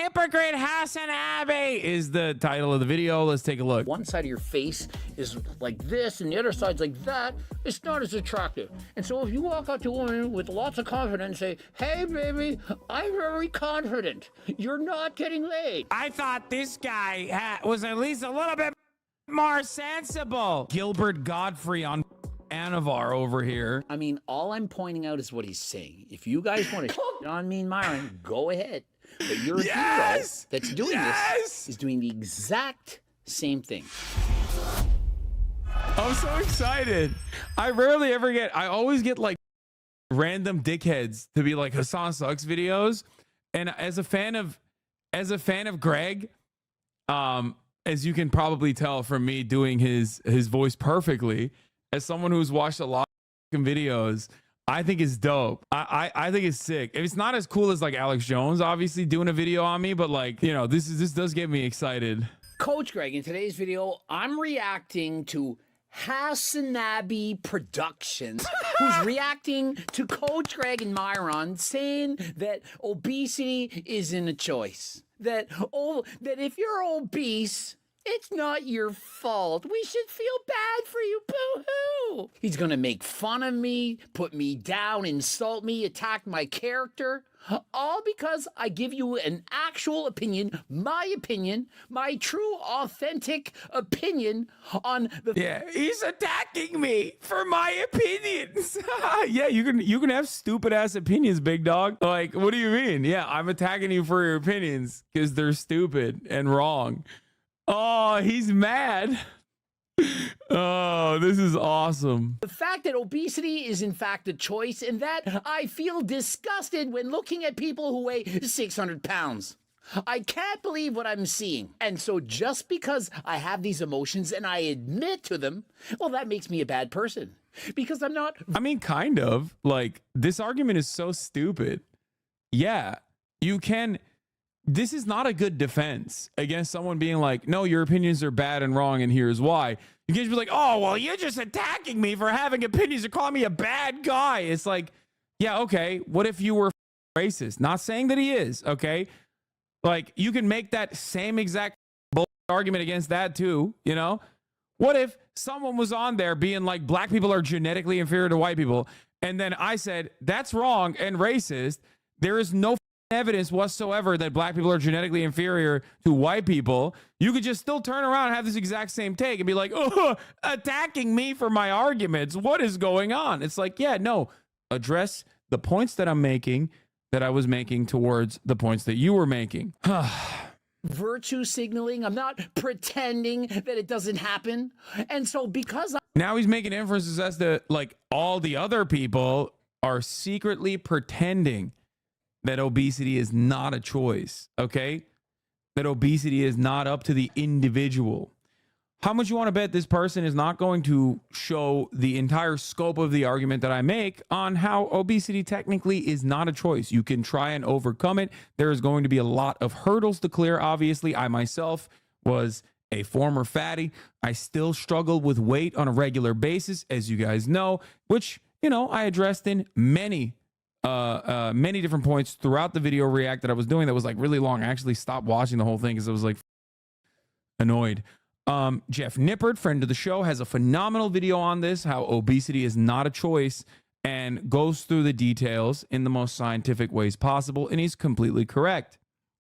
Hypocrite Hasanabi is the title of the video. Let's take a look. One side of your face is like this and the other side's like that. It's not as attractive. And so if you walk up to a woman with lots of confidence and say, hey baby, I'm very confident, you're not getting laid. I thought this guy was at least a little bit more sensible. Gilbert Godfrey on Anavar over here. I mean, all I'm pointing out is what he's saying. If you guys want to shit on me and Myron, go ahead. But your hero that's doing this is doing the exact same thing. I'm so excited. I rarely ever get, I always get like random dickheads to be like Hasan sucks videos. And as a fan of Greg, as you can probably tell from me doing his voice perfectly, as someone who's watched a lot of videos, I think it's dope. I think it's sick. It's not as cool as like Alex Jones, obviously, doing a video on me, but like, you know, this does get me excited. Coach Greg, in today's video, I'm reacting to Hasanabi Productions, who's reacting to Coach Greg and Myron saying that obesity isn't a choice. That if you're obese, it's not your fault. We should feel bad for you. Boo-hoo. He's going to make fun of me, put me down, insult me, attack my character. All because I give you an actual opinion, my true, authentic opinion on the... Yeah, he's attacking me for my opinions. Yeah, you can have stupid ass opinions, big dog. Like, what do you mean? Yeah, I'm attacking you for your opinions because they're stupid and wrong. Oh, he's mad. Oh, this is awesome. The fact that obesity is in fact a choice, and that I feel disgusted when looking at people who weigh 600 pounds. I can't believe what I'm seeing. And so just because I have these emotions and I admit to them, well, that makes me a bad person. Because I'm not... I mean, kind of. Like, this argument is so stupid. Yeah, you can... This is not a good defense against someone being like, no, your opinions are bad and wrong, and here's why. You can't just be like, oh, well, you're just attacking me for having opinions or calling me a bad guy. It's like, yeah, okay, what if you were racist? Not saying that he is, okay? Like, you can make that same exact argument against that too, you know? What if someone was on there being like, black people are genetically inferior to white people, and then I said, that's wrong and racist. There is no evidence whatsoever that black people are genetically inferior to white people. You could just still turn around and have this exact same take and be like, oh, attacking me for my arguments. What is going on? It's like, yeah, no, address the points that I'm making, that I was making towards the points that you were making. Virtue signaling. I'm not pretending that it doesn't happen. And so because now he's making inferences as to like all the other people are secretly pretending that obesity is not a choice, okay? That obesity is not up to the individual. How much you want to bet this person is not going to show the entire scope of the argument that I make on how obesity technically is not a choice? You can try and overcome it. There is going to be a lot of hurdles to clear. Obviously, I myself was a former fatty. I still struggle with weight on a regular basis, as you guys know, which, you know, I addressed in many different points throughout the video react that I was doing that was like really long. I actually stopped watching the whole thing because I was like annoyed. Jeff Nippert, friend of the show, has a phenomenal video on this, how obesity is not a choice, and goes through the details in the most scientific ways possible, and he's completely correct.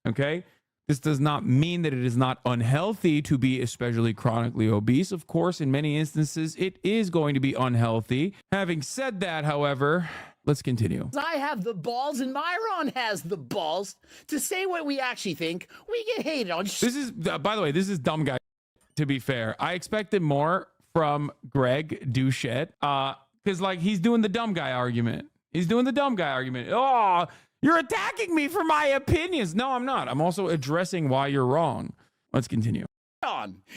Okay? This does not mean that it is not unhealthy to be especially chronically obese. Of course, in many instances, it is going to be unhealthy. Having said that, however, let's continue. I have the balls and Myron has the balls to say what we actually think. We get hated on. This is, by the way, this is dumb guy, to be fair. I expected more from Greg Doucette, because like he's doing the dumb guy argument. He's doing the dumb guy argument. Oh, you're attacking me for my opinions. No, I'm not. I'm also addressing why you're wrong. Let's continue.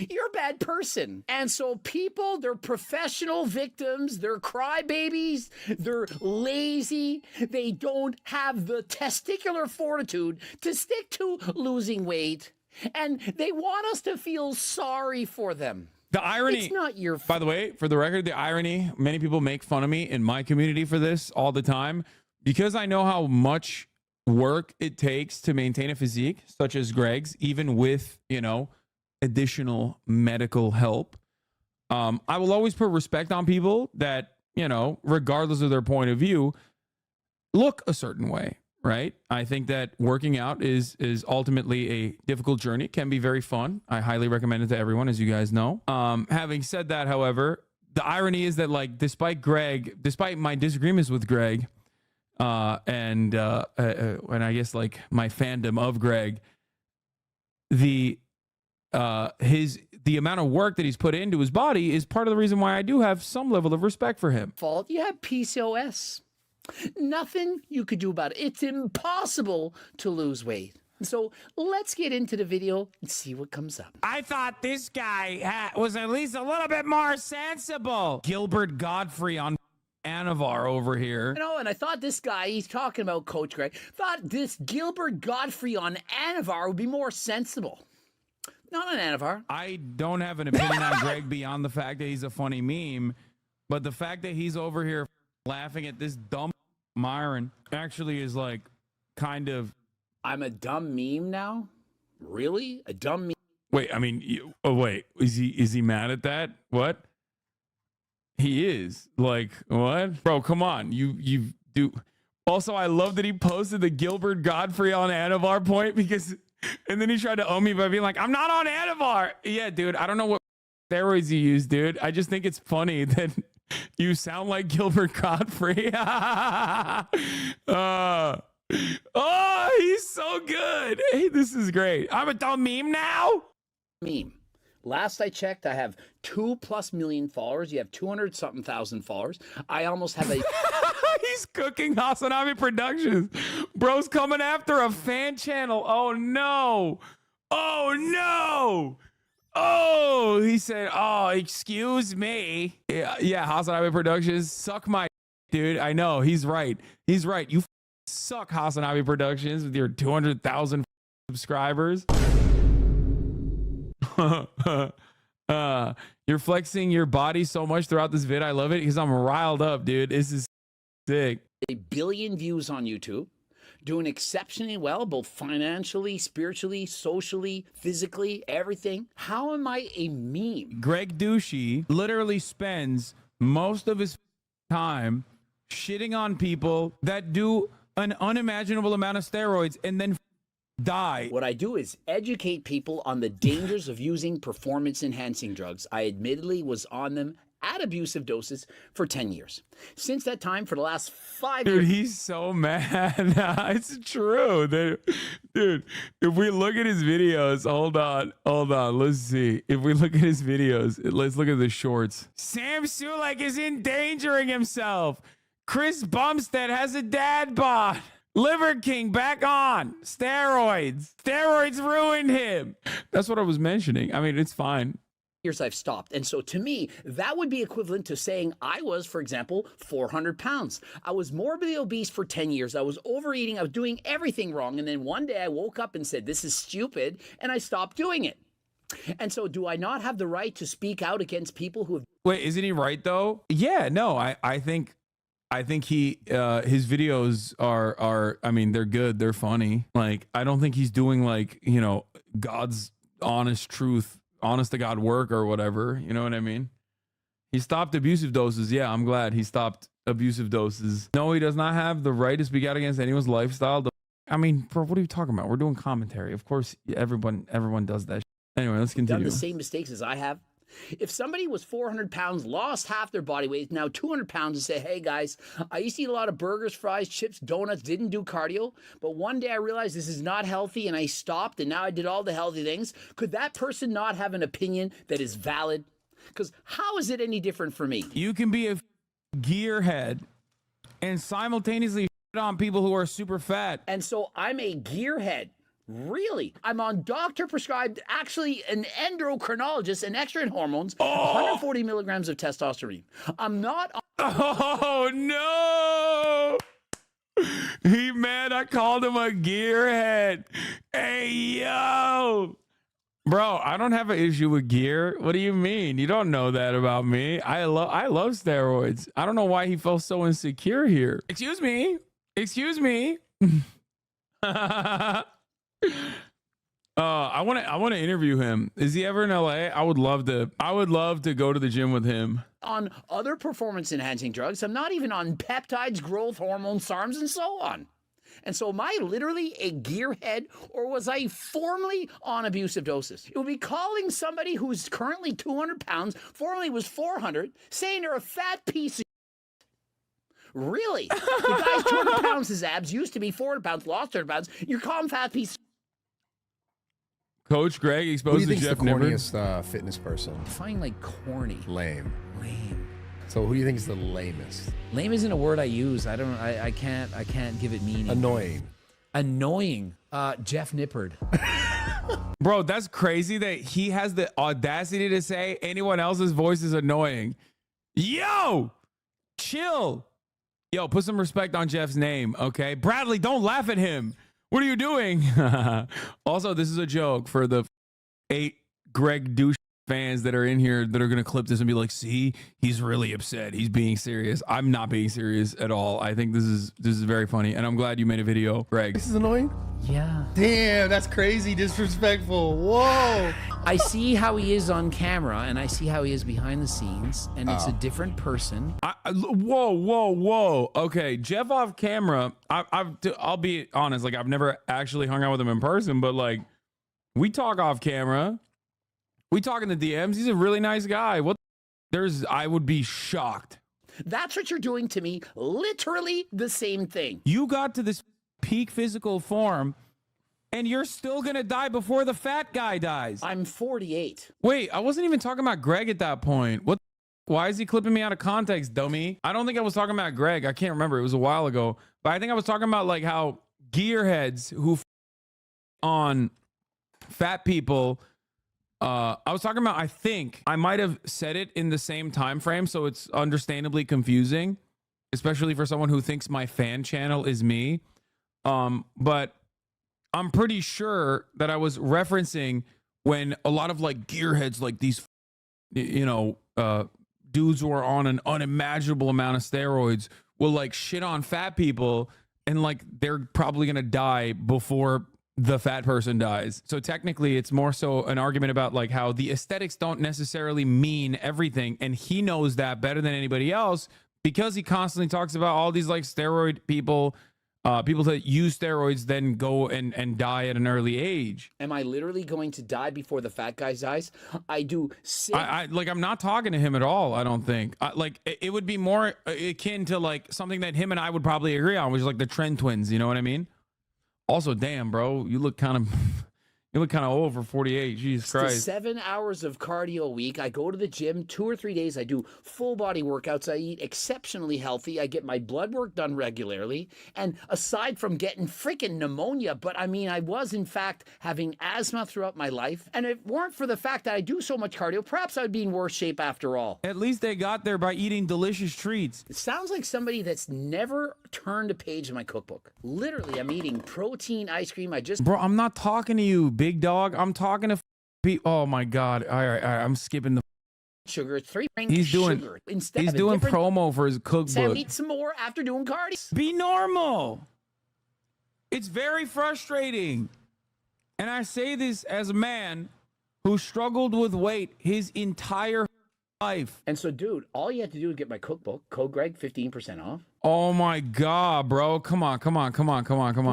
You're a bad person. And so people, they're professional victims, they're crybabies, they're lazy, they don't have the testicular fortitude to stick to losing weight, and they want us to feel sorry for them. The irony, it's not your by the way, for the record, the irony, many people make fun of me in my community for this all the time, because I know how much work it takes to maintain a physique such as Greg's, even with, you know, additional medical help. I will always put respect on people that, you know, regardless of their point of view, look a certain way, right? I think that working out is ultimately a difficult journey. It can be very fun. I highly recommend it to everyone, as you guys know. Having said that, however, the irony is that, like, despite my disagreements with Greg, and I guess like my fandom of Greg, the amount of work that he's put into his body is part of the reason why I do have some level of respect for him. Fault, you have PCOS. Nothing you could do about it. It's impossible to lose weight. So let's get into the video and see what comes up. I thought this guy was at least a little bit more sensible. Gilbert Godfrey on Anavar over here. You know, and I thought this guy, he's talking about Coach Greg, thought this Gilbert Godfrey on Anavar would be more sensible. Not on Anavar. I don't have an opinion on Greg beyond the fact that he's a funny meme, but the fact that he's over here laughing at this dumb Myron actually is like kind of... I'm a dumb meme now? Really? A dumb meme? Wait, I mean, wait, is he mad at that? What? He is. Like, what? Bro, come on. You do. Also, I love that he posted the Gilbert Godfrey on Anavar point because, and then he tried to own me by being like, I'm not on Anavar. Yeah, dude, I don't know what steroids you use, dude. I just think it's funny that you sound like Gilbert Godfrey. Oh, he's so good. Hey, this is great. I'm a dumb meme now. Meme. Last I checked, I have 2+ million followers. You have 200-something thousand followers. I almost have a... He's cooking Hasanabi Productions. Bro's coming after a fan channel. Oh, no. Oh, no. Oh, he said, oh, excuse me. Yeah, Hasanabi Productions. Suck my dude. I know. He's right. He's right. You suck, Hasanabi Productions, with your 200,000 subscribers. You're flexing your body so much throughout this vid. I love it because I'm riled up, dude. This is sick. 1 billion views on YouTube, doing exceptionally well, both financially, spiritually, socially, physically, everything. How am I a meme? Greg Doucette literally spends most of his time shitting on people that do an unimaginable amount of steroids and then die. What I do is educate people on the dangers of using performance-enhancing drugs. I admittedly was on them at abusive doses for 10 years. Since that time, for the last 5 years... Dude, he's so mad. It's true. Dude, if we look at his videos, hold on. Let's see. If we look at his videos, let's look at the shorts. Sam Sulek is endangering himself. Chris Bumstead has a dad bod. Liver King back on. Steroids ruined him. That's what I was mentioning. I mean, it's fine. Years I've stopped. And so to me, that would be equivalent to saying I was, for example, 400 pounds. I was morbidly obese for 10 years. I was overeating. I was doing everything wrong. And then one day I woke up and said, this is stupid. And I stopped doing it. And so do I not have the right to speak out against people who have... Wait, isn't he right though? Yeah, no, I think he his videos are I mean, they're good, they're funny. Like, I don't think he's doing, like, you know, God's honest truth, honest to God work or whatever, you know what I mean? He stopped abusive doses. Yeah, I'm glad he stopped abusive doses. No, he does not have the right to speak out against anyone's lifestyle. I mean, bro, what are you talking about? We're doing commentary. Of course, everyone does that. Anyway, let's continue. Done the same mistakes as I have. If somebody was 400 pounds, lost half their body weight, now 200 pounds, and say, hey guys, I used to eat a lot of burgers, fries, chips, donuts, didn't do cardio, but one day I realized this is not healthy and I stopped and now I did all the healthy things, could that person not have an opinion that is valid? Because how is it any different for me? You can be a gearhead and simultaneously shit on people who are super fat. And so I'm a gearhead. Really? I'm on doctor prescribed, actually an endocrinologist, an extra in hormones, 140 milligrams of testosterone. I'm not on... Oh, no. He mad I called him a gearhead. Hey, yo. Bro, I don't have an issue with gear. What do you mean? You don't know that about me. I love steroids. I don't know why he felt so insecure here. Excuse me. I want to interview him. Is he ever in LA? I would love to go to the gym with him. On other performance enhancing drugs. I'm not even on peptides, growth hormone, SARMs, and so on. And so am I literally a gearhead, or was I formerly on abusive doses? It would be calling somebody who's currently 200 pounds, formerly was 400, saying they're a fat piece of really? The guy's 200 pounds, his abs used to be 400 pounds, lost 100 pounds. You're calling fat piece. Coach Greg Who exposed do you to think's Jeff the Nippard. corniest fitness person? I find like corny. Lame. Lame. So who do you think is the lamest? Lame isn't a word I use. I can't give it meaning. Annoying. Annoying. Jeff Nippard. Bro, that's crazy that he has the audacity to say anyone else's voice is annoying. Yo, chill. Yo, put some respect on Jeff's name, okay? Bradley, don't laugh at him. What are you doing? Also, this is a joke for the 8 Greg douche fans that are in here that are going to clip this and be like, see, he's really upset. He's being serious. I'm not being serious at all. I think this is very funny. And I'm glad you made a video, Greg. This is annoying? Yeah. Damn, that's crazy disrespectful. Whoa. I see how he is on camera, and I see how he is behind the scenes, and it's a different person. Whoa. Okay, Jeff off camera, I'll be honest, like I've never actually hung out with him in person, but like we talk off camera. We talk in the DMs. He's a really nice guy. I would be shocked. That's what you're doing to me. Literally the same thing. You got to this peak physical form and you're still going to die before the fat guy dies. I'm 48. Wait, I wasn't even talking about Greg at that point. Why is he clipping me out of context, dummy? I don't think I was talking about Greg. I can't remember. It was a while ago. But I think I was talking about like how gearheads who on fat people. I was talking about, I think I might have said it in the same time frame, so it's understandably confusing, especially for someone who thinks my fan channel is me. But I'm pretty sure that I was referencing when a lot of like gearheads, like these, dudes who are on an unimaginable amount of steroids will like shit on fat people and like they're probably gonna die before the fat person dies. So technically it's more so an argument about like how the aesthetics don't necessarily mean everything, and he knows that better than anybody else because he constantly talks about all these like steroid people that use steroids then go and die at an early age. Am I literally going to die before the fat guy dies? I do. I'm not talking to him at all. I don't think it would be more akin to like something that him and I would probably agree on, which is like the Trend Twins. You know what I mean? Also, damn, bro, you look kind of old for 48. Jesus Christ. 7 hours of cardio a week. I go to the gym 2 or 3 days. I do full body workouts. I eat exceptionally healthy. I get my blood work done regularly. And aside from getting freaking pneumonia, but I mean, I was in fact having asthma throughout my life. And if it weren't for the fact that I do so much cardio, perhaps I'd be in worse shape after all. At least they got there by eating delicious treats. It sounds like somebody that's never turned a page in my cookbook. Literally, I'm eating protein ice cream. Bro, I'm not talking to you, big dog. I'm talking to oh my god. All right, I'm skipping the sugar. It's 3 grains he's doing sugar. Instead he's doing promo for his cookbook. Sam, eat some more after doing cardio. Be normal. It's very frustrating. And I say this as a man who struggled with weight his entire life. And so, dude, all you have to do is get my cookbook. Code Greg, 15% off. Oh my God, bro. Come on.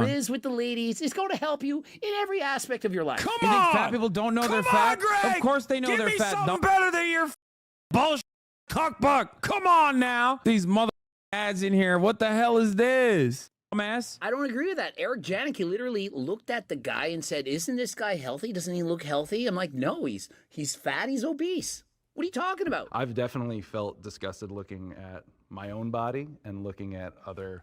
Liz with the ladies is going to help you in every aspect of your life. You think fat people don't know they're fat? Greg! Of course they know they're fat. Something better than your bullshit cookbook. Come on now. These mother ads in here. What the hell is this? Dumbass. I don't agree with that. Eric Janicki literally looked at the guy and said, isn't this guy healthy? Doesn't he look healthy? I'm like, no, he's fat. He's obese. What are you talking about? I've definitely felt disgusted looking at my own body and looking at other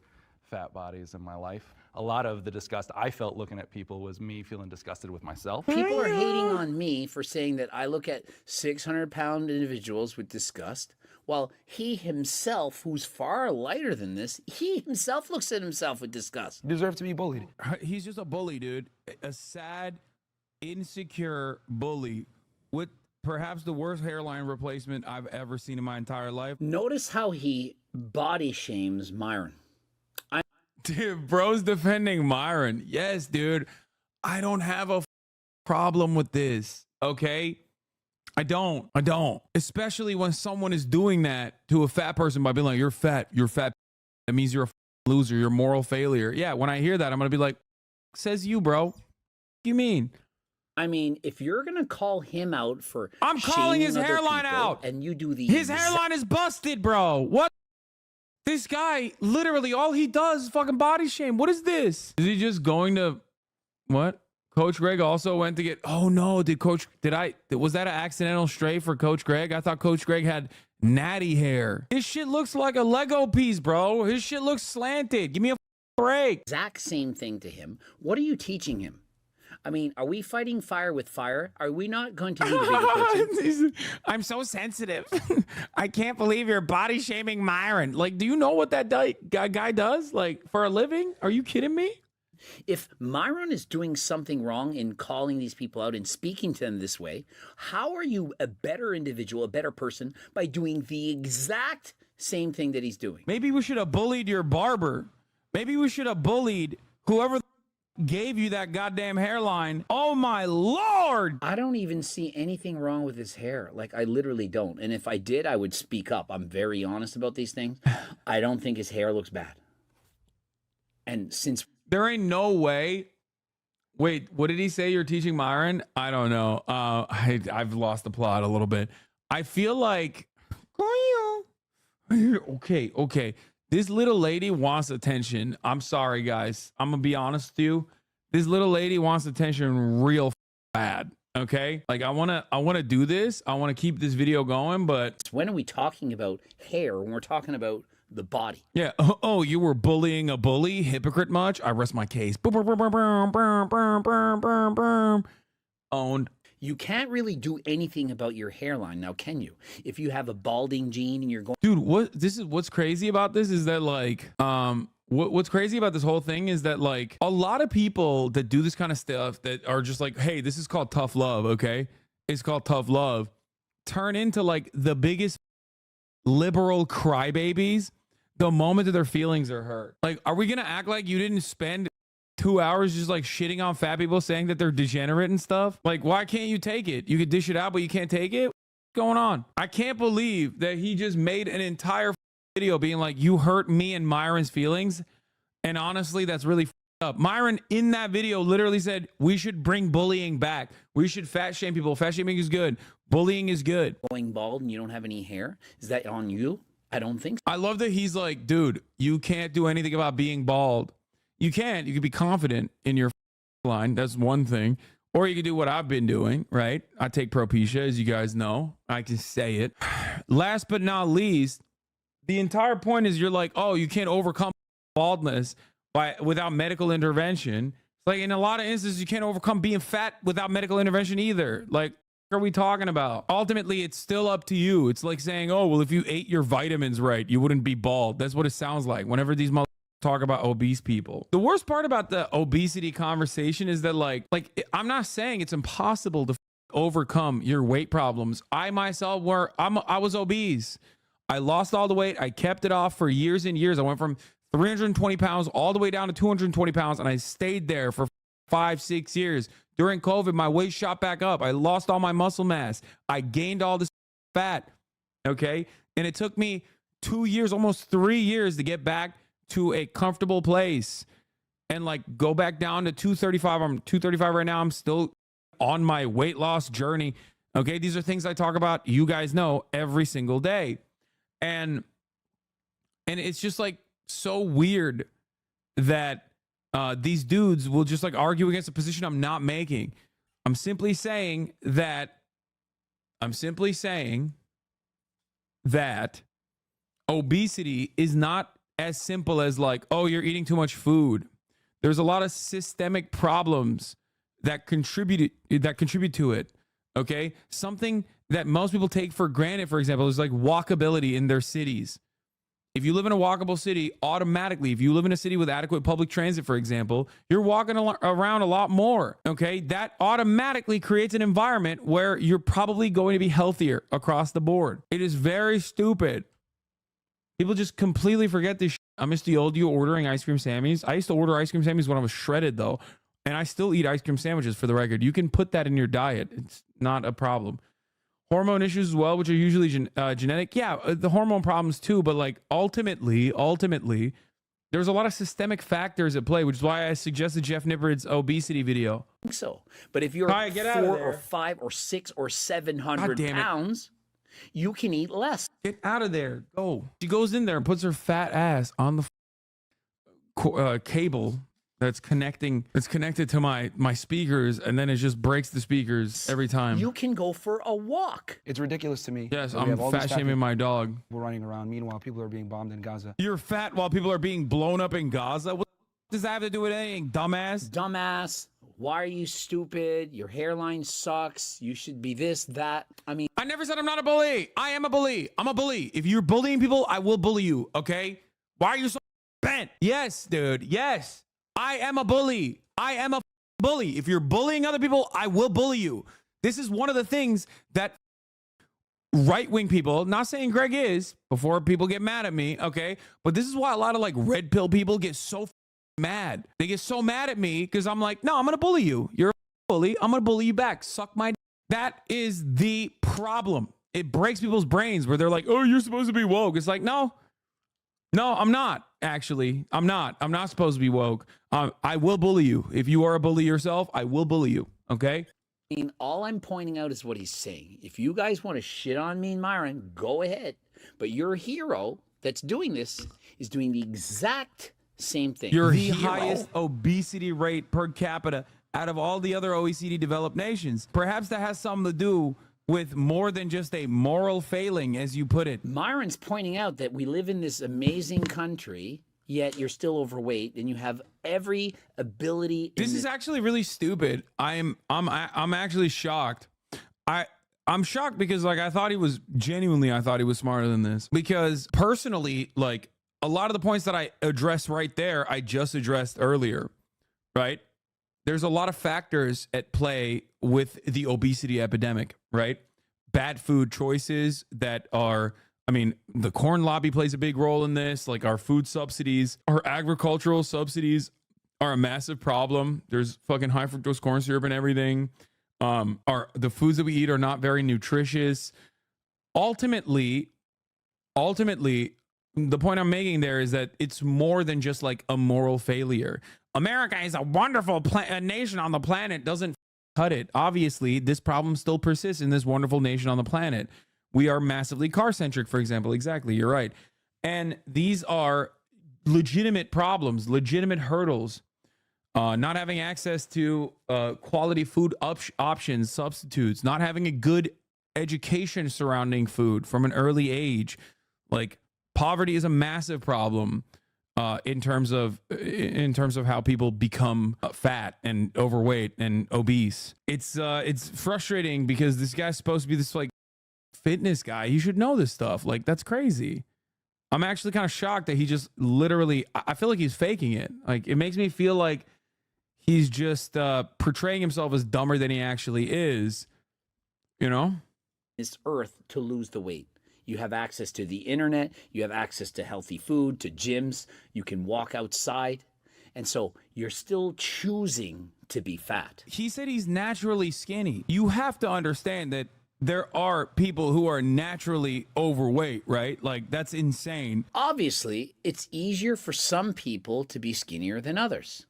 fat bodies in my life. A lot of the disgust I felt looking at people was me feeling disgusted with myself. People are hating on me for saying that I look at 600-pound individuals with disgust, while he himself, who's far lighter than this, he himself looks at himself with disgust. You deserve to be bullied. He's just a bully, dude. A sad, insecure bully with perhaps the worst hairline replacement I've ever seen in my entire life. Notice how he body shames Myron. Dude, bro's defending Myron. Yes, dude. I don't have a problem with this. Okay. I don't. Especially when someone is doing that to a fat person by being like, you're fat. That means you're a loser. You're a moral failure. Yeah. When I hear that, I'm going to be like, says you, bro. What do you mean? I mean, if you're going to call him out for I'm calling his shaming other hairline people out. and you do the His hairline is busted, bro. What? This guy, literally, all he does is fucking body shame. What is this? Is he just going to, what? Coach Greg also went to get, oh no, was that an accidental stray for Coach Greg? I thought Coach Greg had natty hair. His shit looks like a Lego piece, bro. His shit looks slanted. Give me a break. exact same thing to him. What are you teaching him? I mean, are we fighting fire with fire? Are we not going to be the bigger person? I'm so sensitive. I can't believe you're body shaming Myron. Like, do you know what that guy does? Like, for a living? Are you kidding me? If Myron is doing something wrong in calling these people out and speaking to them this way, how are you a better individual, a better person, by doing the exact same thing that he's doing? Maybe we should have bullied your barber. Maybe we should have bullied whoever gave you that goddamn hairline. Oh my Lord. I don't even see anything wrong with his hair. Like, I literally don't. And if I did, I would speak up. I'm very honest about these things. I don't think his hair looks bad. And since There ain't no way. Wait, what did he say you're teaching Myron? I don't know. I've lost the plot a little bit. I feel like, okay. This little lady wants attention. I'm sorry, guys. I'm going to be honest with you. This little lady wants attention real bad. Okay. Like, I want to do this. I want to keep this video going, but when are we talking about hair when we're talking about the body? yeah. Oh, you were bullying a bully? Hypocrite much? I rest my case. Owned. You can't really do anything about your hairline now, can you? If you have a balding gene and you're going, Dude, what's crazy about this is that, like, what's crazy about this whole thing is that, like, a lot of people that do this kind of stuff that are just like, hey, this is called tough love. Okay. It's called tough love. Turn into like the biggest liberal crybabies the moment that their feelings are hurt. Like, are we going to act like you didn't spend 2 hours just like shitting on fat people saying that they're degenerate and stuff? Like, why can't you take it? You could dish it out, but you can't take it? What's going on? I can't believe that he just made an entire video being like, you hurt me and Myron's feelings. And honestly, that's really up. Myron in that video literally said, we should bring bullying back. We should fat shame people. Fat shaming is good. Bullying is good. going bald and you don't have any hair, is that on you? I don't think so. I love that he's like, dude, you can't do anything about being bald. You can't. You can be confident in your line. That's one thing. Or you can do what I've been doing, right? I take Propecia, as you guys know. I can say it. Last but not least, the entire point is you're like, oh, you can't overcome baldness without medical intervention. Like, in a lot of instances, you can't overcome being fat without medical intervention either. Like, what are we talking about? Ultimately, it's still up to you. It's like saying, oh, well, if you ate your vitamins right, you wouldn't be bald. That's what it sounds like whenever these talk about obese people. The worst part about the obesity conversation is that like I'm not saying it's impossible to overcome your weight problems. I myself I was obese. I lost all the weight. I kept it off for years and years. I went from 320 pounds all the way down to 220 pounds, and I stayed there for 5-6 years. During COVID, my weight shot back up. I lost all my muscle mass. I gained all this fat. Okay. And it took me 2 years, almost 3 years to get back to a comfortable place and like go back down to 235. I'm 235 right now. I'm still on my weight loss journey. Okay. These are things I talk about, you guys know, every single day. And it's just like so weird that these dudes will just like argue against a position I'm not making. I'm simply saying that obesity is not as simple as like, oh, you're eating too much food. There's a lot of systemic problems that contribute to it. Okay. Something that most people take for granted, for example, is like walkability in their cities. If you live in a walkable city, automatically, if you live in a city with adequate public transit, for example, you're walking around a lot more. Okay. That automatically creates an environment where you're probably going to be healthier across the board. It is very stupid. People just completely forget this. I miss the old you ordering ice cream Sammys. I used to order ice cream Sammys when I was shredded though. And I still eat ice cream sandwiches for the record. You can put that in your diet. It's not a problem. Hormone issues as well, which are usually genetic. Yeah, the hormone problems too. But like ultimately, there's a lot of systemic factors at play, which is why I suggested Jeff Nippard's obesity video. So, but if you're Kai, get out of 4 there. or 5 or 6 or 700 God damn it. pounds, you can eat less. Get out of there. Go. She goes in there and puts her fat ass on the cable that's connected to my speakers, and then it just breaks the speakers every time. You can go for a walk. It's ridiculous to me. Yes, that we I'm have all these fat fat shaming my dog. people running around. Meanwhile, people are being bombed in Gaza. You're fat while people are being blown up in Gaza? What does that have to do with anything, dumbass? Dumbass. Why are you stupid? Your hairline sucks. You should be this, that. I mean, I never said I'm not a bully. I am a bully. I'm a bully. If you're bullying people, I will bully you, okay? Why are you so bent? Yes, dude. Yes. I am a bully. I am a bully. If you're bullying other people, I will bully you. This is one of the things that right-wing people, not saying Greg is, before people get mad at me, okay? But this is why a lot of like red pill people get so mad. They get so mad at me because I'm like, no, I'm going to bully you. You're a bully. I'm going to bully you back. Suck my. That is the problem. It breaks people's brains where they're like, oh, you're supposed to be woke. It's like, no, I'm not. Actually, I'm not supposed to be woke. I will bully you. If you are a bully yourself, I will bully you. Okay. all I'm pointing out is what he's saying. If you guys want to shit on me and Myron, go ahead. But your hero that's doing this is doing the exact same thing. You're the the highest obesity rate per capita out of all the other OECD developed nations. Perhaps that has something to do with more than just a moral failing, as you put it. Myron's pointing out that we live in this amazing country, yet you're still overweight and you have every ability. This is actually really stupid. I'm actually shocked. I'm shocked because I thought he was smarter than this, because personally, like, a lot of the points that I addressed right there, I just addressed earlier, right? There's a lot of factors at play with the obesity epidemic, right? Bad food choices that are, I mean, the corn lobby plays a big role in this. Like, our food subsidies, our agricultural subsidies are a massive problem. There's fucking high fructose corn syrup and everything. The foods that we eat are not very nutritious. Ultimately, the point I'm making there is that it's more than just like a moral failure. America is a wonderful nation on the planet doesn't cut it. Obviously, this problem still persists in this wonderful nation on the planet. We are massively car-centric, for example. Exactly, you're right. And these are legitimate problems, legitimate hurdles. Not having access to quality food options, substitutes, not having a good education surrounding food from an early age. Like, poverty is a massive problem in terms of how people become fat and overweight and obese. It's frustrating because this guy's supposed to be this like fitness guy. He should know this stuff. Like, that's crazy. I'm actually kind of shocked that he just literally, I feel like he's faking it. Like, it makes me feel like he's just portraying himself as dumber than he actually is, you know? This earth to lose the weight. You have access to the internet. You have access to healthy food, to gyms. You can walk outside. And so you're still choosing to be fat. He said he's naturally skinny. You have to understand that there are people who are naturally overweight, right? Like, that's insane. Obviously, it's easier for some people to be skinnier than others.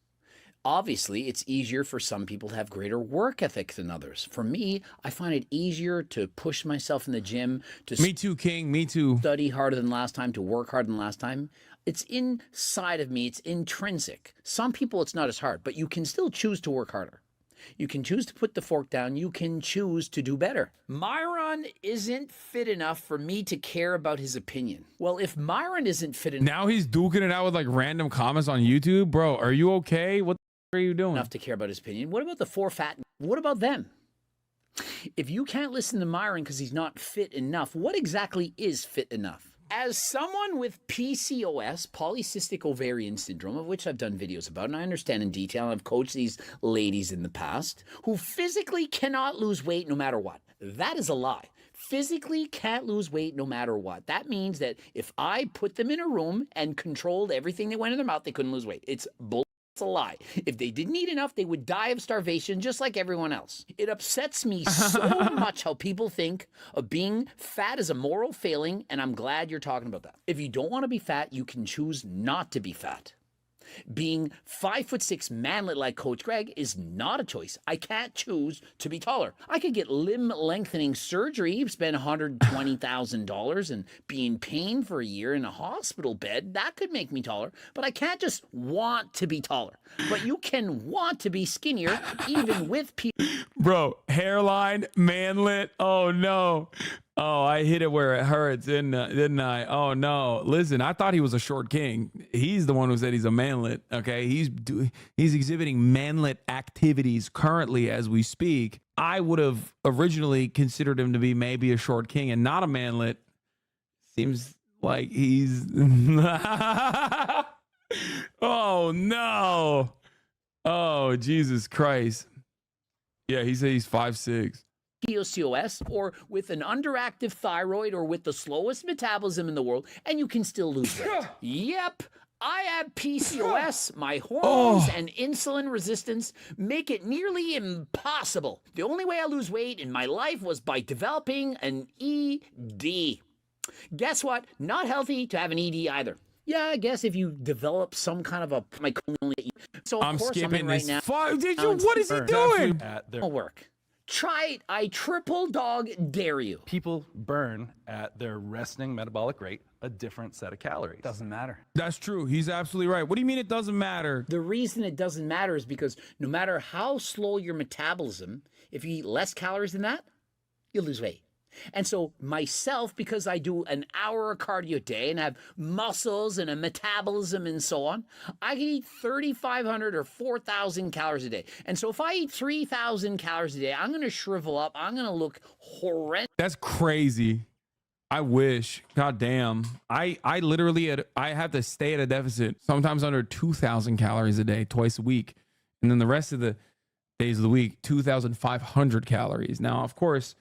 Obviously, it's easier for some people to have greater work ethic than others. For me, I find it easier to push myself in the gym, to Me too, King. Me too. study harder than last time, to work harder than last time. It's inside of me. It's intrinsic. Some people, it's not as hard, but you can still choose to work harder. You can choose to put the fork down. You can choose to do better. Myron isn't fit enough for me to care about his opinion. Well, if Myron isn't fit Now he's duking it out with like random comments on YouTube. Bro, are you okay? What the are you doing? enough to care about his opinion, what about the four fat? What about them? If you can't listen to Myron because he's not fit enough, what exactly is fit enough? As someone with PCOS, polycystic ovarian syndrome, of which I've done videos about, and I understand in detail, and I've coached these ladies in the past, who physically cannot lose weight no matter what. That is a lie. physically can't lose weight no matter what. That means that if I put them in a room and controlled everything that went in their mouth, they couldn't lose weight. It's bull. It's a lie. If they didn't eat enough, they would die of starvation just like everyone else. It upsets me so much how people think of being fat as a moral failing, and I'm glad you're talking about that. If you don't want to be fat, you can choose not to be fat. Being 5'6" manlet like Coach Greg is not a choice. I can't choose to be taller. I could get limb lengthening surgery, spend $120,000 and be in pain for a year in a hospital bed. That could make me taller, but I can't just want to be taller. But you can want to be skinnier even with people. Bro, hairline, manlet. Oh no. Oh, I hit it where it hurts, didn't I? Oh no. Listen, I thought he was a short king. He's the one who said he's a manlet. Okay, he's exhibiting manlet activities currently as we speak. I would have originally considered him to be maybe a short king and not a manlet. Seems like he's oh no. Oh, Jesus Christ. Yeah, he said he's 5'6". PCOS or with an underactive thyroid or with the slowest metabolism in the world, and you can still lose weight. Yep, I have PCOS. My hormones and insulin resistance make it nearly impossible. The only way I lose weight in my life was by developing an ED. Guess what? Not healthy to have an ED either. Yeah, I guess if you develop some kind of a so of I'm course skipping I'm in right this. now. What is he doing? It'll work. Try it. I triple dog dare you. People burn at their resting metabolic rate a different set of calories. Doesn't matter. That's true. He's absolutely right. What do you mean it doesn't matter? The reason it doesn't matter is because no matter how slow your metabolism, if you eat less calories than that, you'll lose weight. And so myself, because I do an hour of cardio a day and have muscles and a metabolism and so on, I can eat 3,500 or 4,000 calories a day. And so if I eat 3,000 calories a day, I'm going to shrivel up. I'm going to look horrendous. That's crazy. I wish. God damn. I literally I have to stay at a deficit, sometimes under 2,000 calories a day, twice a week. And then the rest of the days of the week, 2,500 calories. Now, of course,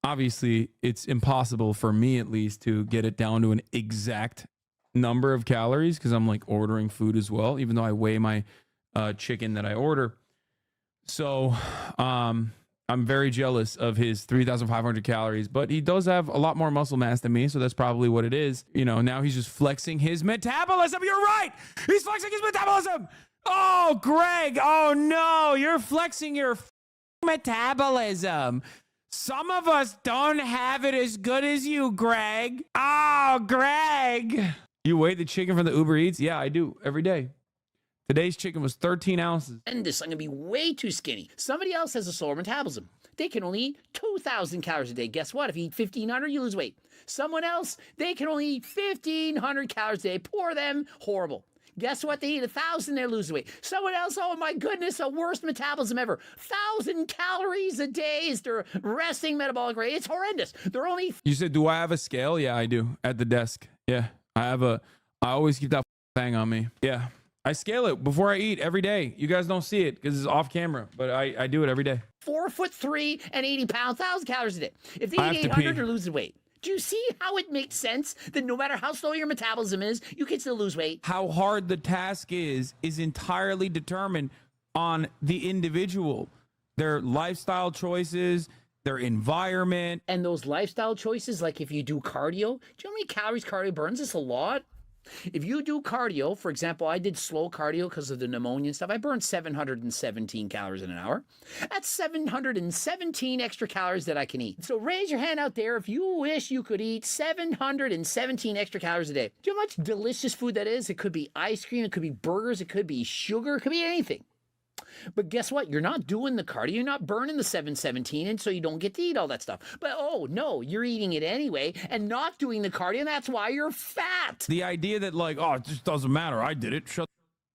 obviously, it's impossible for me, at least, to get it down to an exact number of calories because I'm like ordering food as well, even though I weigh my chicken that I order. So I'm very jealous of his 3,500 calories, but he does have a lot more muscle mass than me, so that's probably what it is. You know, now he's just flexing his metabolism. You're right. He's flexing his metabolism. Oh, Greg. Oh, no. You're flexing your metabolism. Some of us don't have it as good as you, Greg. Oh, Greg. You weigh the chicken from the Uber Eats? Yeah, I do every day. Today's chicken was 13 ounces. I'm going to be way too skinny. Somebody else has a slower metabolism. They can only eat 2,000 calories a day. Guess what? If you eat 1,500, you lose weight. Someone else, they can only eat 1,500 calories a day. Poor them. Horrible. Guess what? They eat 1,000, they lose weight. Someone else, oh my goodness, a worst metabolism ever. 1,000 calories a day is their resting metabolic rate. It's horrendous. They're only... You said, do I have a scale? Yeah, I do. At the desk. Yeah, I always keep that thing on me. Yeah, I scale it before I eat every day. You guys don't see it because it's off camera, but I do it every day. 4'3" and 80 pounds, 1,000 calories a day. If they eat 800, they're losing weight. Do you see how it makes sense that no matter how slow your metabolism is, you can still lose weight? How hard the task is entirely determined on the individual, their lifestyle choices, their environment. And those lifestyle choices, like if you do cardio, do you know how many calories cardio burns? It's a lot. If you do cardio, for example, I did slow cardio because of the pneumonia and stuff. I burned 717 calories in an hour. That's 717 extra calories that I can eat. So raise your hand out there if you wish you could eat 717 extra calories a day. Do you know how much delicious food that is? It could be ice cream, it could be burgers, it could be sugar, it could be anything. But guess what? You're not doing the cardio. You're not burning the 717, and so you don't get to eat all that stuff. But oh no, you're eating it anyway and not doing the cardio, and that's why you're fat. The idea that like, oh, it just doesn't matter, I did it, shut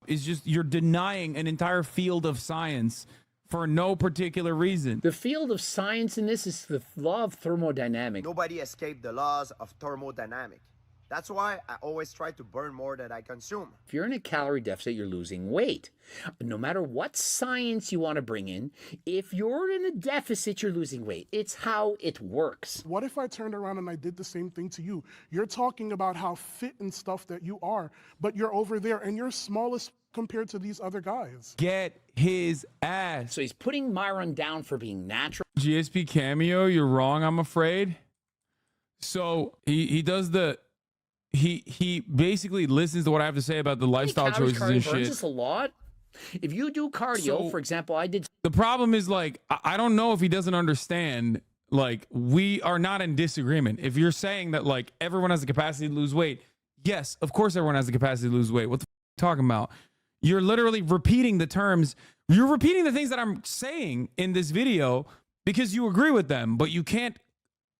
is just, you're denying an entire field of science for no particular reason. The field of science in this is the law of thermodynamics. Nobody escaped the laws of thermodynamics. That's why I always try to burn more than I consume. If you're in a calorie deficit, you're losing weight. No matter what science you want to bring in, if you're in a deficit, you're losing weight. It's how it works. What if I turned around and I did the same thing to you? You're talking about how fit and stuff that you are, but you're over there and you're smallest compared to these other guys. Get his ass. So he's putting Myron down for being natural. GSP Cameo, you're wrong, I'm afraid. So he does the he basically listens to what I have to say about the lifestyle choices and shit. Burns a lot. If you do cardio, for example, I did. The problem is, like, I don't know if he doesn't understand. Like, we are not in disagreement. If you're saying that, like, everyone has the capacity to lose weight, yes, of course everyone has the capacity to lose weight. What the f are you talking about? You're literally repeating the terms. You're repeating the things that I'm saying in this video because you agree with them, but you can't,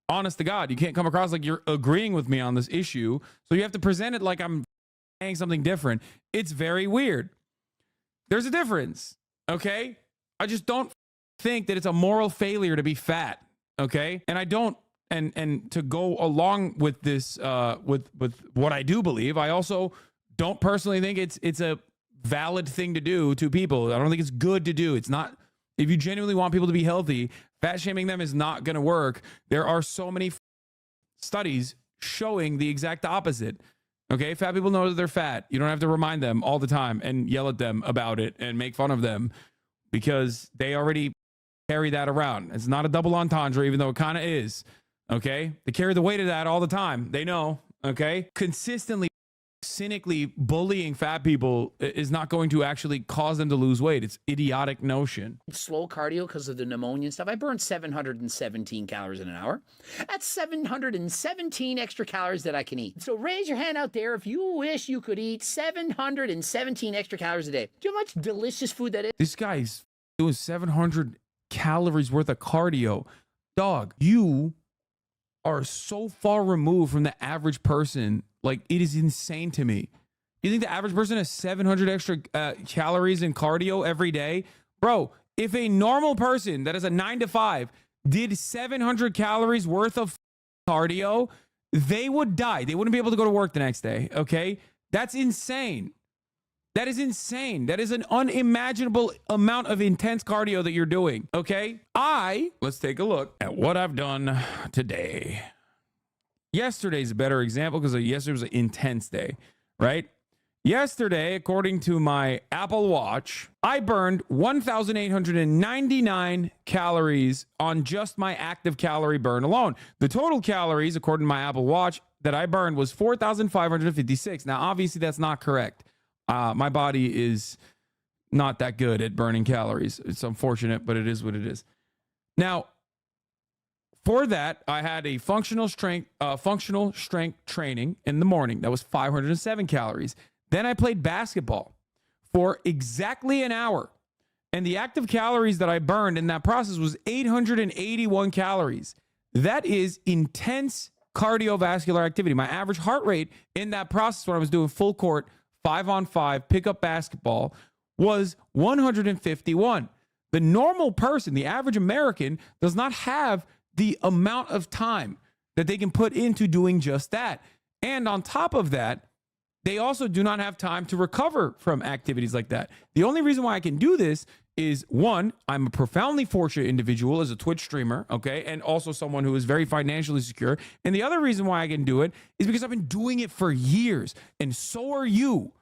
honest to God, you can't come across like you're agreeing with me on this issue. So you have to present it like I'm saying something different. It's very weird. There's a difference, okay? I just don't think that it's a moral failure to be fat, okay? And I don't, and to go along with this, with what I do believe, I also don't personally think it's a valid thing to do to people. I don't think it's good to do. It's not, if you genuinely want people to be healthy, fat shaming them is not going to work. There are so many studies showing the exact opposite. Okay, fat people know that they're fat. You don't have to remind them all the time and yell at them about it and make fun of them because they already carry that around. It's not a double entendre, even though it kind of is. Okay, they carry the weight of that all the time. They know. Okay, consistently, cynically bullying fat people is not going to actually cause them to lose weight. It's idiotic notion. Slow cardio because of the pneumonia and stuff. I burned 717 calories in an hour. That's 717 extra calories that I can eat. So raise your hand out there if you wish you could eat 717 extra calories a day. Do you know how much delicious food that is? This guy's doing 700 calories worth of cardio. Dog, you are so far removed from the average person. Like, it is insane to me. You think the average person has 700 extra calories in cardio every day? Bro, if a normal person that is a 9-to-5 did 700 calories worth of cardio, they would die. They wouldn't be able to go to work the next day, okay? That's insane. That is insane. That is an unimaginable amount of intense cardio that you're doing, okay? Let's take a look at what I've done today. Yesterday's a better example because yesterday was an intense day, right? Yesterday, according to my Apple Watch, I burned 1,899 calories on just my active calorie burn alone. The total calories, according to my Apple Watch, that I burned was 4,556. Now, obviously, that's not correct. My body is not that good at burning calories. It's unfortunate, but it is what it is. Now, for that, I had a functional strength training in the morning. That was 507 calories. Then I played basketball for exactly an hour. And the active calories that I burned in that process was 881 calories. That is intense cardiovascular activity. My average heart rate in that process when I was doing full court, 5-on-5 pickup basketball was 151. The normal person, the average American, does not have the amount of time that they can put into doing just that. And on top of that, they also do not have time to recover from activities like that. The only reason why I can do this is, one, I'm a profoundly fortunate individual as a Twitch streamer, okay, and also someone who is very financially secure. And the other reason why I can do it is because I've been doing it for years, and so are you.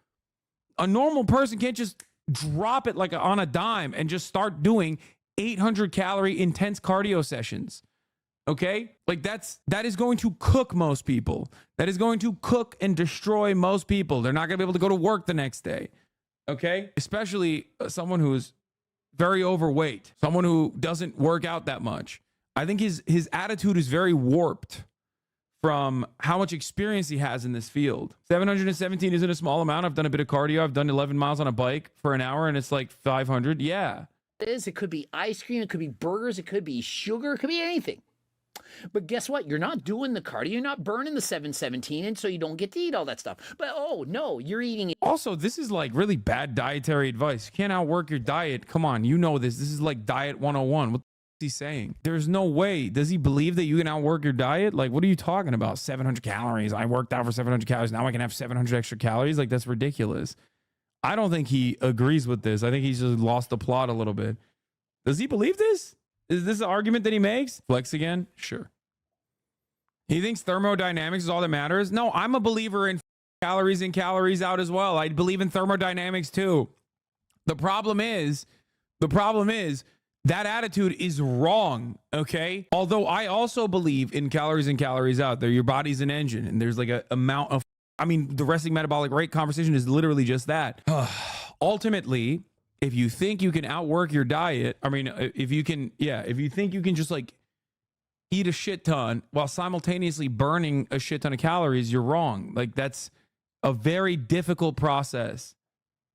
A normal person can't just drop it like on a dime and just start doing 800 calorie intense cardio sessions. Okay, like that is going to cook most people. That is going to cook and destroy most people. They're not going to be able to go to work the next day. Okay, especially someone who is very overweight, someone who doesn't work out that much. I think his attitude is very warped from how much experience he has in this field. 717 isn't a small amount. I've done a bit of cardio. I've done 11 miles on a bike for an hour, and it's like 500. Yeah, it could be ice cream. It could be burgers. It could be sugar. It could be anything. But guess what? You're not doing the cardio. You're not burning the 717, and so you don't get to eat all that stuff. But oh no, you're eating it. Also, this is like really bad dietary advice. You can't outwork your diet. Come on, you know this. This is like diet 101. What he saying? There's no way. Does he believe that you can outwork your diet? Like, what are you talking about? 700 calories. I worked out for 700 calories. Now I can have 700 extra calories. Like, that's ridiculous. I don't think he agrees with this. I think he's just lost the plot a little bit. Does he believe this? Is this an argument that he makes? Flex again? Sure. He thinks thermodynamics is all that matters. No, I'm a believer in calories in, calories out as well. I believe in thermodynamics too. The problem is that attitude is wrong, okay? Although I also believe in calories in, calories out. Your body's an engine, and there's like a amount of, I mean, the resting metabolic rate conversation is literally just that. Ultimately, if you think you can outwork your diet, I mean, if you think you can just like eat a shit ton while simultaneously burning a shit ton of calories, you're wrong. Like, that's a very difficult process.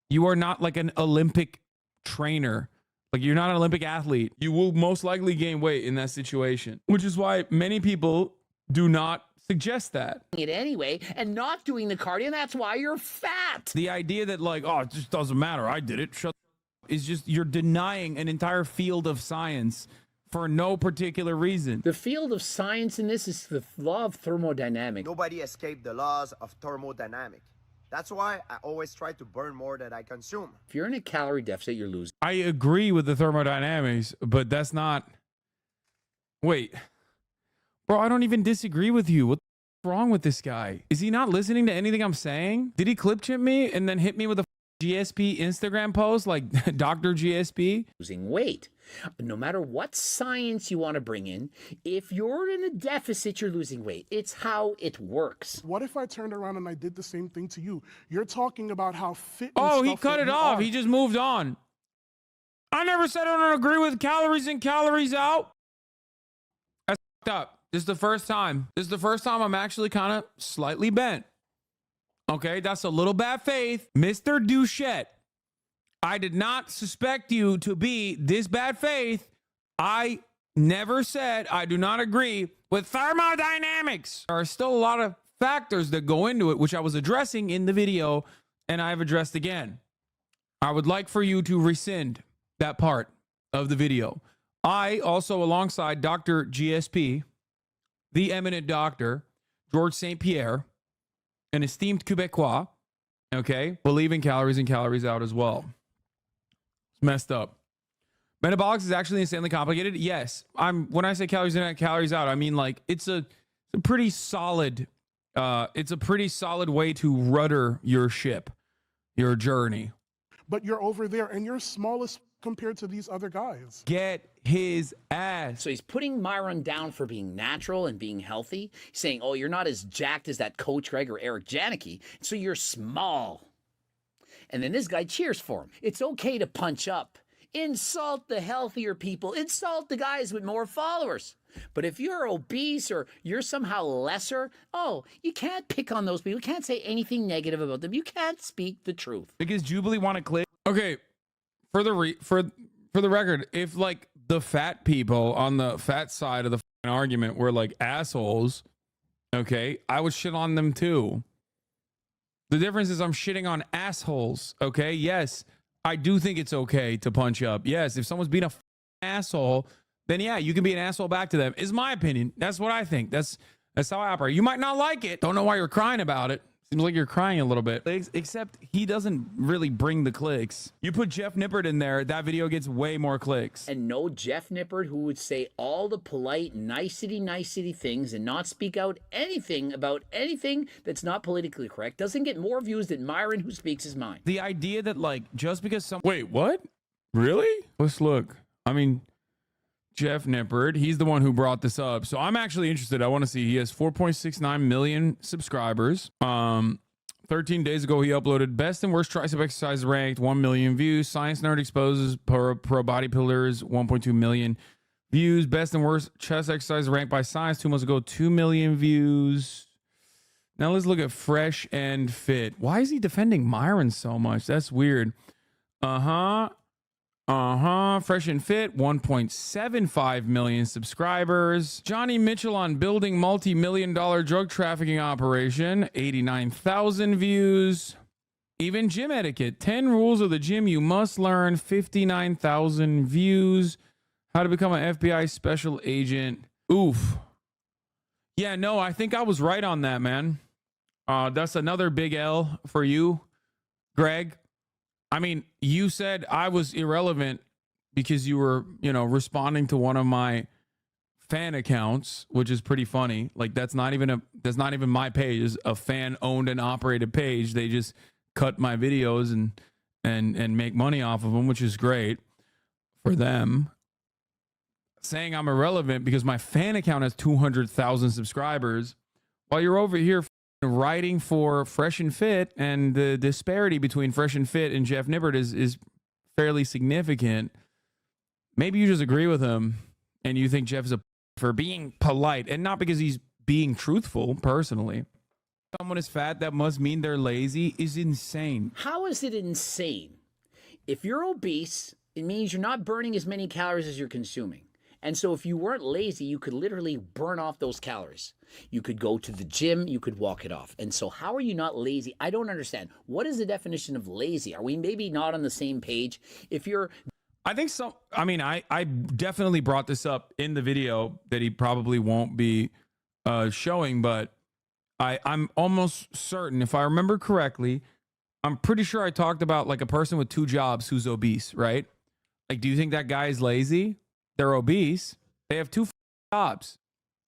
You are not like an Olympic trainer. Like, you're not an Olympic athlete. You will most likely gain weight in that situation, which is why many people do not suggest that. It anyway, and not doing the cardio, and that's why you're fat. The idea that like, oh, it just doesn't matter, I did it, shut is just, you're denying an entire field of science for no particular reason. The field of science in this is the law of thermodynamics. Nobody escaped the laws of thermodynamics. That's why I always try to burn more than I consume. If you're in a calorie deficit, you're losing. I agree with the thermodynamics, but that's not, wait, bro, I don't even disagree with you. What's wrong with this guy? Is he not listening to anything I'm saying? Did he clip chip me and then hit me with a GSP Instagram post like Dr. GSP? Losing weight. No matter what science you want to bring in, if you're in a deficit, you're losing weight. It's how it works. What if I turned around and I did the same thing to you? You're talking about how fit. Oh, he cut it off. He just moved on. I never said I don't agree with calories in, calories out. That's fucked up. This is the first time. This is the first time I'm actually kind of slightly bent. Okay, that's a little bad faith. Mr. Doucette, I did not suspect you to be this bad faith. I never said I do not agree with thermodynamics. There are still a lot of factors that go into it, which I was addressing in the video, and I've addressed again. I would like for you to rescind that part of the video. I also, alongside Dr. GSP, the eminent doctor, George St. Pierre, an esteemed Quebecois, okay, believe in calories in, calories out as well. It's messed up. Metabolics is actually insanely complicated. Yes, when I say calories in, calories out, I mean like it's a pretty solid way to rudder your ship, your journey. But you're over there and you're smallest compared to these other guys. Get his ass. So he's putting Myron down for being natural and being healthy. He's saying, oh, you're not as jacked as that Coach Greg or Eric Janicki, so you're small. And then this guy cheers for him. It's okay to punch up. Insult the healthier people. Insult the guys with more followers. But if you're obese or you're somehow lesser, oh, you can't pick on those people. You can't say anything negative about them. You can't speak the truth. Because Jubilee want to click. Okay, for the record, if like the fat people on the fat side of the argument were like assholes, okay, I would shit on them too. The difference is I'm shitting on assholes, okay? Yes, I do think it's okay to punch up. Yes, if someone's being a asshole, then yeah, you can be an asshole back to them. Is my opinion. That's what I think. That's how I operate. You might not like it. Don't know why you're crying about it. Seems like you're crying a little bit. Except he doesn't really bring the clicks. You put Jeff Nippert in there, that video gets way more clicks. And no Jeff Nippert who would say all the polite, nicety things and not speak out anything about anything that's not politically correct doesn't get more views than Myron who speaks his mind. The idea that like, just because some... Wait, what? Really? Let's look. I mean... Jeff Nippert, he's the one who brought this up. So I'm actually interested. I want to see. He has 4.69 million subscribers. 13 days ago, he uploaded best and worst tricep exercise ranked, 1 million views. Science Nerd exposes pro body pillars, 1.2 million views. Best and worst chest exercise ranked by Science 2 months ago, 2 million views. Now let's look at Fresh and Fit. Why is he defending Myron so much? That's weird. Fresh and Fit, 1.75 million subscribers. Johnny Mitchell on building multi-million-dollar drug trafficking operation, 89,000 views. Even gym etiquette, 10 rules of the gym you must learn, 59,000 views. How to become an FBI special agent. Oof. Yeah, no, I think I was right on that, man. That's another big L for you, Greg. I mean, you said I was irrelevant because you were, responding to one of my fan accounts, which is pretty funny. Like that's not even my page. It's a fan owned and operated page. They just cut my videos and make money off of them, which is great for them. Saying I'm irrelevant because my fan account has 200,000 subscribers while you're over here writing for Fresh and Fit, and the disparity between Fresh and Fit and Jeff Nippert is fairly significant. Maybe you just agree with him and you think Jeff's for being polite and not because he's being truthful personally. Someone is fat, that must mean they're lazy, is insane. How is it insane? If you're obese, it means you're not burning as many calories as you're consuming. And so if you weren't lazy, you could literally burn off those calories. You could go to the gym, you could walk it off. And so how are you not lazy? I don't understand. What is the definition of lazy? Are we maybe not on the same page? If you're... I think so. I mean, I definitely brought this up in the video that he probably won't be showing, but I'm almost certain, if I remember correctly, I'm pretty sure I talked about like a person with 2 jobs who's obese, right? Like, do you think that guy is lazy? They're obese. They have 2 jobs.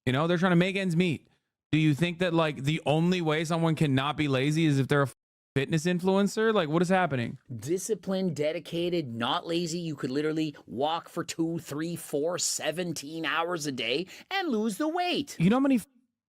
They're trying to make ends meet. Do you think that like the only way someone can not be lazy is if they're a fitness influencer? Like, what is happening? Disciplined, dedicated, not lazy. You could literally walk for 2, 3, 4, 17 hours a day and lose the weight. You know how many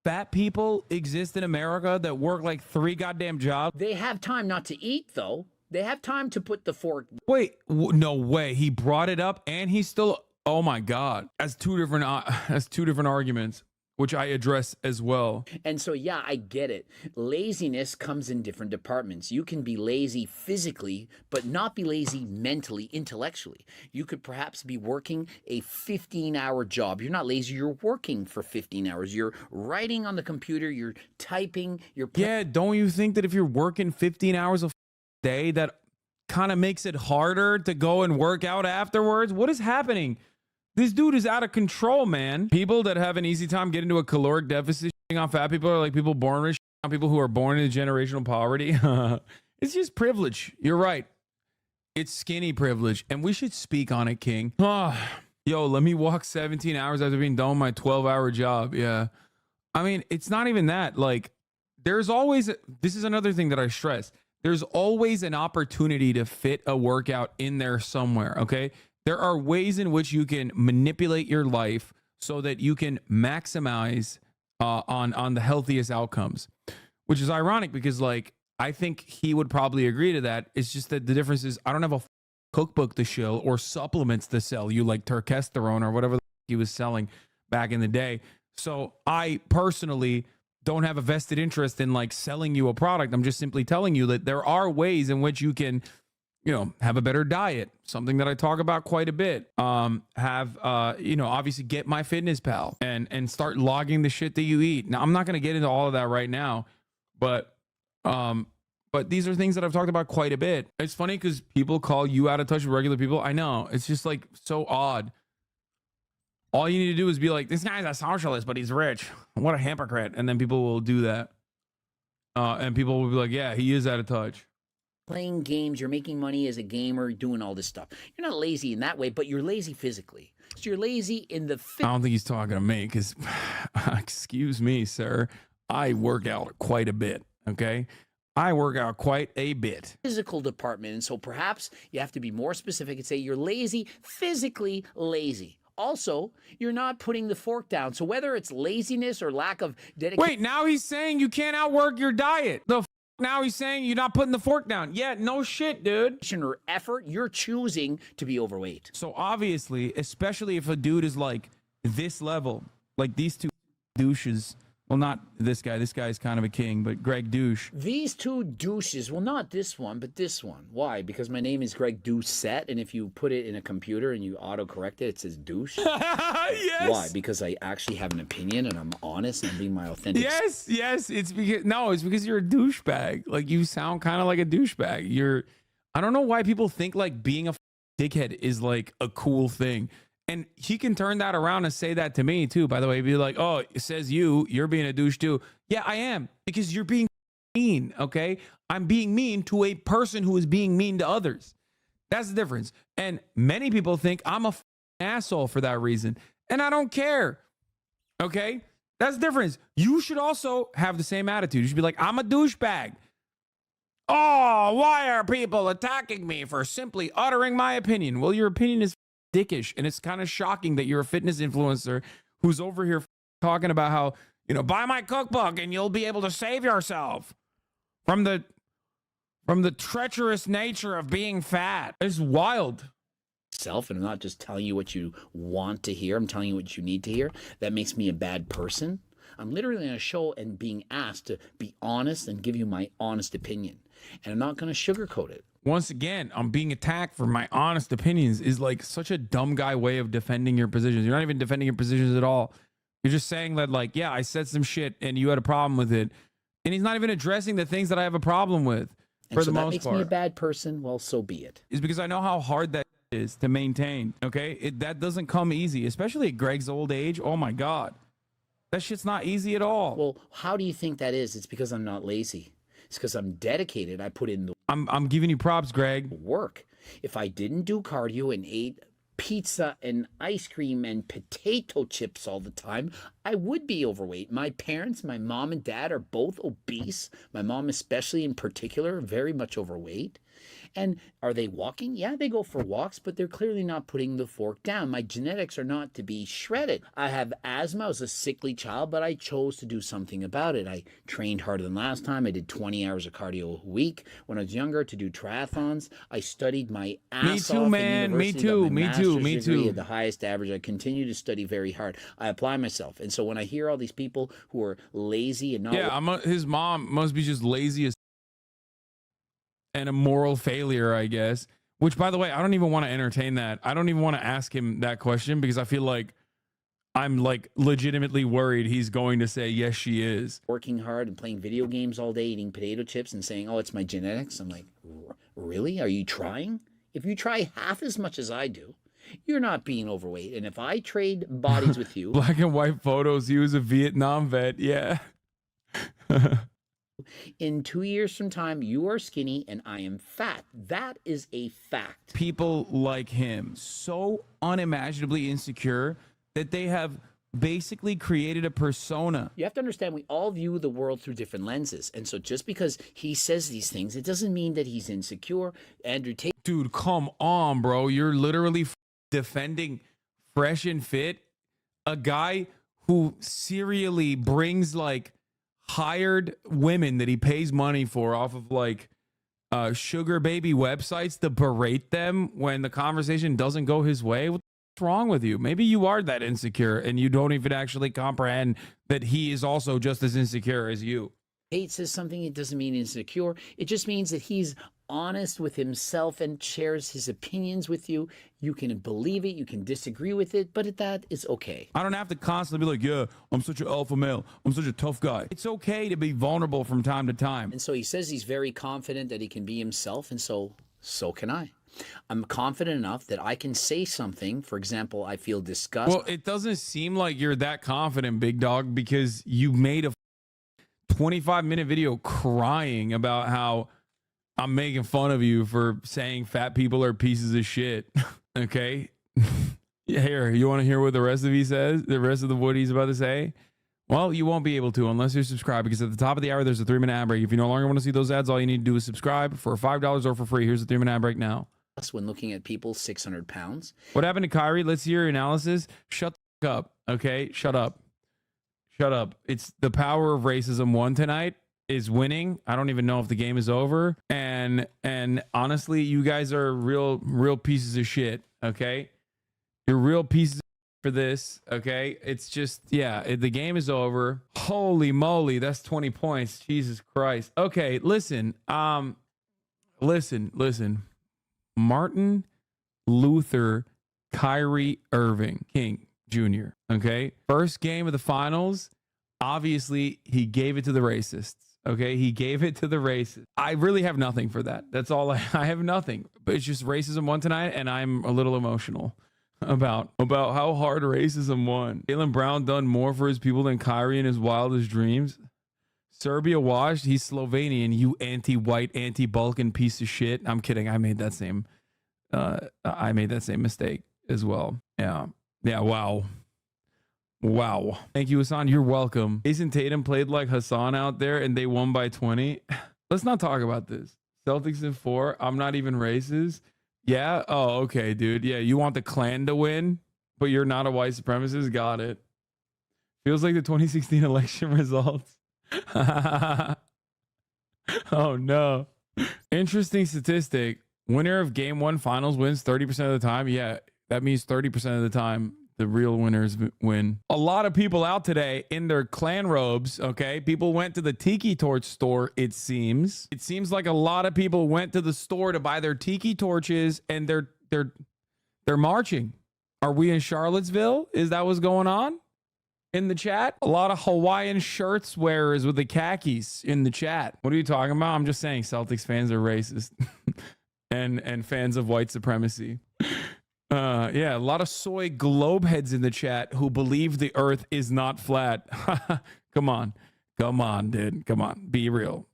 fat people exist in America that work like 3 goddamn jobs? They have time not to eat, though. They have time to put the fork. Wait, no way. He brought it up and he's still... Oh my God. As two different arguments, which I address as well. And so, yeah, I get it. Laziness comes in different departments. You can be lazy physically, but not be lazy mentally, intellectually. You could perhaps be working a 15-hour job. You're not lazy. You're working for 15 hours. You're writing on the computer. You're typing. Yeah, don't you think that if you're working 15 hours a day, that kind of makes it harder to go and work out afterwards? What is happening? This dude is out of control, man. People that have an easy time getting to a caloric deficit on fat people are like people born rich, people who are born into generational poverty. It's just privilege. You're right. It's skinny privilege. And we should speak on it, King. Yo, let me walk 17 hours after being done with my 12-hour job. Yeah. I mean, it's not even that. Like, there's always, this is another thing that I stress. There's always an opportunity to fit a workout in there somewhere, okay? There are ways in which you can manipulate your life so that you can maximize on the healthiest outcomes, which is ironic because, like, I think he would probably agree to that. It's just that the difference is I don't have a cookbook to show or supplements to sell you like testosterone or whatever he was selling back in the day. So I personally don't have a vested interest in like selling you a product. I'm just simply telling you that there are ways in which you can, have a better diet, something that I talk about quite a bit. Obviously get MyFitnessPal and start logging the shit that you eat. Now, I'm not going to get into all of that right now, but these are things that I've talked about quite a bit. It's funny because people call you out of touch with regular people. I know, it's just like so odd. All you need to do is be like, this guy's a socialist, but he's rich. What a hypocrite. And then people will do that. And people will be like, yeah, he is out of touch. Playing games, you're making money as a gamer, doing all this stuff. You're not lazy in that way, but you're lazy physically. So you're lazy in the... I don't think he's talking to me because, excuse me, sir, I work out quite a bit, okay? I work out quite a bit. Physical department. And so perhaps you have to be more specific and say you're lazy, physically lazy. Also, you're not putting the fork down. So whether it's laziness or lack of dedication... Wait, now he's saying you can't outwork your diet. Now he's saying you're not putting the fork down. Yeah, no shit, dude. ...or effort, you're choosing to be overweight. So obviously, especially if a dude is like this level, like these two douches... Well, not this guy. This guy's kind of a king, but Greg Douche. These two douches, well, not this one, but this one. Why? Because my name is Greg Doucette, and if you put it in a computer and you auto-correct it, it says douche. Yes. Why? Because I actually have an opinion, and I'm honest, and I'm being my authentic... Yes. It's because you're a douchebag. Like, you sound kind of like a douchebag. I don't know why people think, like, being a dickhead is, like, a cool thing. And he can turn that around and say that to me too, by the way. Be like, oh, it says you're being a douche too. Yeah, I am, because you're being mean, okay? I'm being mean to a person who is being mean to others. That's the difference. And many people think I'm a asshole for that reason. And I don't care, okay? That's the difference. You should also have the same attitude. You should be like, I'm a douchebag. Oh, why are people attacking me for simply uttering my opinion? Well, your opinion is dickish, and it's kind of shocking that you're a fitness influencer who's over here talking about how, you know, buy my cookbook and you'll be able to save yourself from the treacherous nature of being fat. It's wild. And I'm not just telling you what you want to hear. I'm telling you what you need to hear. That makes me a bad person. I'm literally on a show and being asked to be honest and give you my honest opinion. And I'm not going to sugarcoat it. Once again, I'm being attacked for my honest opinions is like such a dumb guy way of defending your positions. You're not even defending your positions at all. You're just saying that, like, yeah, I said some shit and you had a problem with it. And he's not even addressing the things that I have a problem with. And so that makes me a bad person. Well, so be it. Is because I know how hard that is to maintain. Okay, that doesn't come easy, especially at Greg's old age. Oh my God, that shit's not easy at all. Well, how do you think that is? It's because I'm not lazy. It's because I'm dedicated. I put in the I'm giving you props, Greg. Work. If I didn't do cardio and ate pizza and ice cream and potato chips all the time, I would be overweight. My parents, my mom and dad, are both obese. My mom especially in particular, very much overweight. And are they walking? Yeah, they go for walks, but they're clearly not putting the fork down. My genetics are not to be shredded. I have asthma. I was a sickly child, but I chose to do something about it. I trained harder than last time. I did 20 hours of cardio a week. When I was younger, to do triathlons, I studied my ass off. Me too, me too. At the highest average. I continue to study very hard. I apply myself. And so when I hear all these people who are lazy and not... Yeah, his mom must be just lazy as and a moral failure, I guess. Which, by the way, I don't even want to entertain that. I don't even want to ask him that question because I feel like I'm like legitimately worried he's going to say, yes, she is. Working hard and playing video games all day, eating potato chips and saying, oh, it's my genetics. I'm like, really? Are you trying? If you try half as much as I do, you're not being overweight. And if I trade bodies with you... Black and white photos, he was a Vietnam vet, yeah. In 2 years from time, you are skinny and I am fat. That is a fact. People like him, so unimaginably insecure that they have basically created a persona. You have to understand, we all view the world through different lenses. And so just because he says these things, it doesn't mean that he's insecure. Andrew Tate. Dude, come on, bro. You're literally defending Fresh and Fit, a guy who serially brings like hired women that he pays money for off of like sugar baby websites to berate them when the conversation doesn't go his way. What's wrong with you? Maybe you are that insecure and you don't even actually comprehend that he is also just as insecure as you. Tate says something, it doesn't mean insecure. It just means that he's honest with himself and shares his opinions with you. You can believe it, you can disagree with it, but that is okay. I don't have to constantly be like, yeah, I'm such an alpha male, I'm such a tough guy. It's okay to be vulnerable from time to time. And so he says he's very confident that he can be himself, and so can I. I'm confident enough that I can say something. For example, I feel disgust. Well, it doesn't seem like you're that confident, big dog, because you made a 25-minute video crying about how I'm making fun of you for saying fat people are pieces of shit. Okay. Here, you want to hear what the rest of he says? The rest of what he's about to say? Well, you won't be able to unless you're subscribed, because at the top of the hour, there's a 3-minute ad break. If you no longer want to see those ads, all you need to do is subscribe for $5 or for free. Here's a 3-minute ad break now. When looking at people 600 pounds. What happened to Kyrie? Let's hear your analysis. Shut the fuck up. Okay. Shut up. Shut up. It's the power of racism won tonight. Is winning. I don't even know if the game is over. And honestly, you guys are real pieces of shit. Okay. You're real pieces for this. Okay. It's just, yeah, the game is over. Holy moly. That's 20 points. Jesus Christ. Okay. Listen. Listen. Martin Luther Kyrie Irving King Jr. Okay. First game of the finals. Obviously, he gave it to the racists. Okay, he gave it to the racists. I really have nothing for that. That's all I have nothing. But it's just racism won tonight, and I'm a little emotional. about how hard racism won. Jaylen Brown done more for his people than Kyrie in his wildest dreams. Serbia washed. He's Slovenian. You anti-white, anti-Balkan piece of shit. I'm kidding. I made that same mistake as well. Yeah. Wow. Thank you, Hasan. You're welcome. Jason Tatum played like Hasan out there, and they won by 20. Let's not talk about this. Celtics in 4. I'm not even racist. Yeah. Oh, okay, dude. Yeah, you want the Klan to win, but you're not a white supremacist. Got it. Feels like the 2016 election results. Oh no. Interesting statistic. Winner of game 1 finals wins 30% of the time. Yeah, that means 30% of the time the real winners win. A lot of people out today in their Klan robes, okay? People went to the tiki torch store, it seems. It seems like a lot of people went to the store to buy their tiki torches, and they're marching. Are we in Charlottesville? Is that what's going on? In the chat, a lot of Hawaiian shirts wearers with the khakis in the chat. What are you talking about? I'm just saying Celtics fans are racist and fans of white supremacy. Yeah, a lot of soy globe heads in the chat who believe the earth is not flat. Come on, dude. Come on, be real.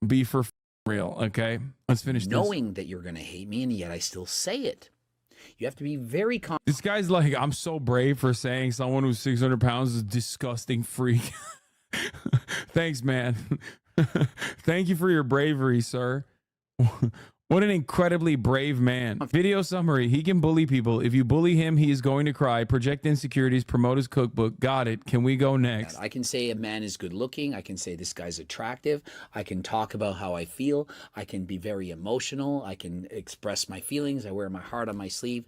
Be for real, okay? Let's finish this. Knowing that you're going to hate me, and yet I still say it. You have to be very confident. This guy's like, I'm so brave for saying someone who's 600 pounds is a disgusting freak. Thanks, man. Thank you for your bravery, sir. What an incredibly brave man. Video summary. He can bully people. If you bully him, he is going to cry. Project insecurities. Promote his cookbook. Got it. Can we go next? I can say a man is good looking. I can say this guy's attractive. I can talk about how I feel. I can be very emotional. I can express my feelings. I wear my heart on my sleeve.